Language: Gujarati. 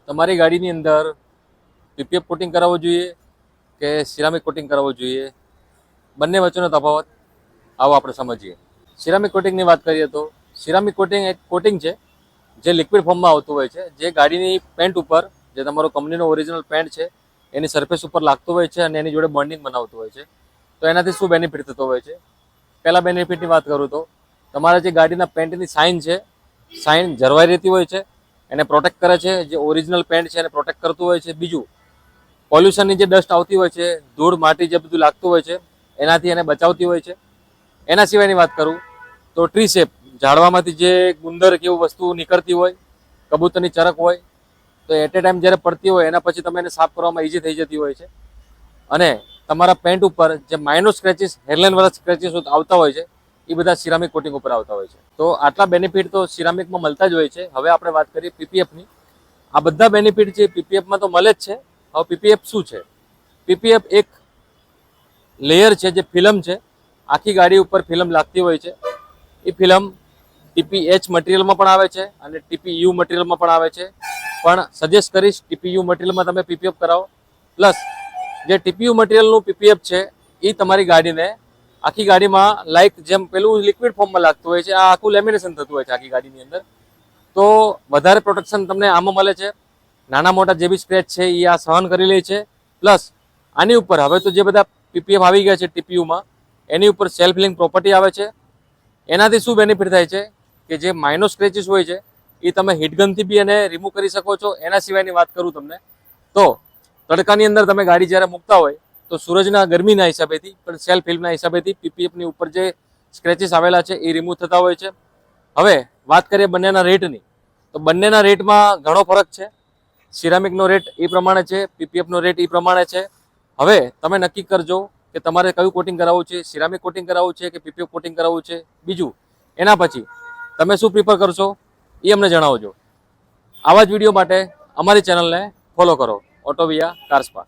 તમારી ગાડીની અંદર પીપીએફ કોટિંગ કરાવવું જોઈએ કે સિરામિક કોટિંગ કરાવવું જોઈએ, બંને વચ્ચેનો તફાવત આવો આપણે સમજીએ. સિરામિક કોટિંગની વાત કરીએ તો સિરામિક કોટિંગ એક કોટિંગ છે જે લિક્વિડ ફોર્મમાં આવતું હોય છે, જે ગાડીની પેન્ટ ઉપર, જે તમારો કંપનીનો ઓરિજિનલ પેન્ટ છે એની સરફેસ ઉપર લાગતું હોય છે અને એની જોડે બોન્ડિંગ બનાવતું હોય છે. તો એનાથી શું બેનિફિટ થતો હોય છે? પહેલા બેનિફિટની વાત કરું તો તમારા જે ગાડીના પેન્ટની સાઇન છે, સાઇન જળવાઈ રહેતી હોય છે, એને પ્રોટેક્ટ કરે છે. જે ઓરિજિનલ પેન્ટ છે એને પ્રોટેક્ટ કરતું હોય છે. બીજું, પોલ્યુશનની જે ડસ્ટ આવતી હોય છે, ધૂળ માટી જે બધું લાગતું હોય છે એનાથી એને બચાવતી હોય છે. એના સિવાયની વાત કરું તો ટ્રી શેપ, ઝાડવામાંથી જે ગુંદર કેવું વસ્તુ નીકળતી હોય, કબૂતરની ચરક હોય, તો એટ એ ટાઈમ જ્યારે પડતી હોય એના પછી તમે એને સાફ કરવામાં ઇઝી થઈ જતી હોય છે. અને તમારા પેન્ટ ઉપર જે માઇનોર સ્ક્રેચીસ, હેરલાઇન વાળા સ્ક્રેચીસ આવતા હોય છે એ બધા સિરામિક કોટિંગ ઉપર આવતા હોય છે. તો આટલા બેનિફિટ તો સિરામિકમાં મળતા જ હોય છે. હવે આપણે વાત કરીએ પીપીએફની. આ બધા બેનિફિટ છે પીપીએફમાં તો મળે જ છે. હવે પીપીએફ શું છે? પીપીએફ એક લેયર છે, જે ફિલ્મ છે, આખી ગાડી ઉપર ફિલ્મ લાગતી હોય છે. એ ફિલ્મ ટીપીએચ મટીરિયલમાં પણ આવે છે અને ટીપીયુ મટીરિયલમાં પણ આવે છે. પણ સજેસ્ટ કરીશ ટીપીયુ મટીરિયલમાં તમે પીપીએફ કરાવો. પ્લસ જે ટીપીયુ મટીરિયલનું પીપીએફ છે એ તમારી ગાડીને આખી ગાડીમાં લાઈક જેમ પેલું લિક્વિડ ફોર્મમાં લાગતું હોય છે, આ આખું લેમિનેશન થતું હોય છે આખી ગાડીની અંદર. તો વધારે પ્રોટેક્શન તમને આમાં મળે છે. નાના મોટા જે બી સ્ક્રેચ છે એ આ સહન કરી લે છે. પ્લસ આની ઉપર હવે તો જે બધા પીપીએફ આવી ગયા છે ટીપીયુમાં, એની ઉપર સેલ્ફ હીલિંગ પ્રોપર્ટી આવે છે. એનાથી શું બેનિફિટ થાય છે કે જે માઇનોર સ્ક્રેચીસ હોય છે એ તમે હીટગનથી બી એને રિમૂવ કરી શકો છો. એના સિવાયની વાત કરું તમને તો તડકાની અંદર તમે ગાડી જ્યારે મૂકતા હોય તો સૂરજના ગરમીના હિસાબેથી, પણ સેલ્ફ હીલના હિસાબેથી પીપીએફની ઉપર જે સ્ક્રેચીસ આવેલા છે એ રિમૂવ થતા હોય છે. હવે વાત કરીએ બંનેના રેટની, તો બંનેના રેટમાં ઘણો ફરક છે. સિરામિકનો રેટ એ પ્રમાણે છે, પીપીએફનો રેટ એ પ્રમાણે છે. હવે તમે નક્કી કરજો કે તમારે કયું કોટિંગ કરાવવું છે, સિરામિક કોટિંગ કરાવવું છે કે પીપીએફ કોટિંગ કરાવવું છે. બીજું, એના પછી તમે શું પ્રિફર કરશો એ અમને જણાવજો. આવા જ વિડીયો માટે અમારી ચેનલને ફોલો કરો, ઓટોવિયા કાર્સપા.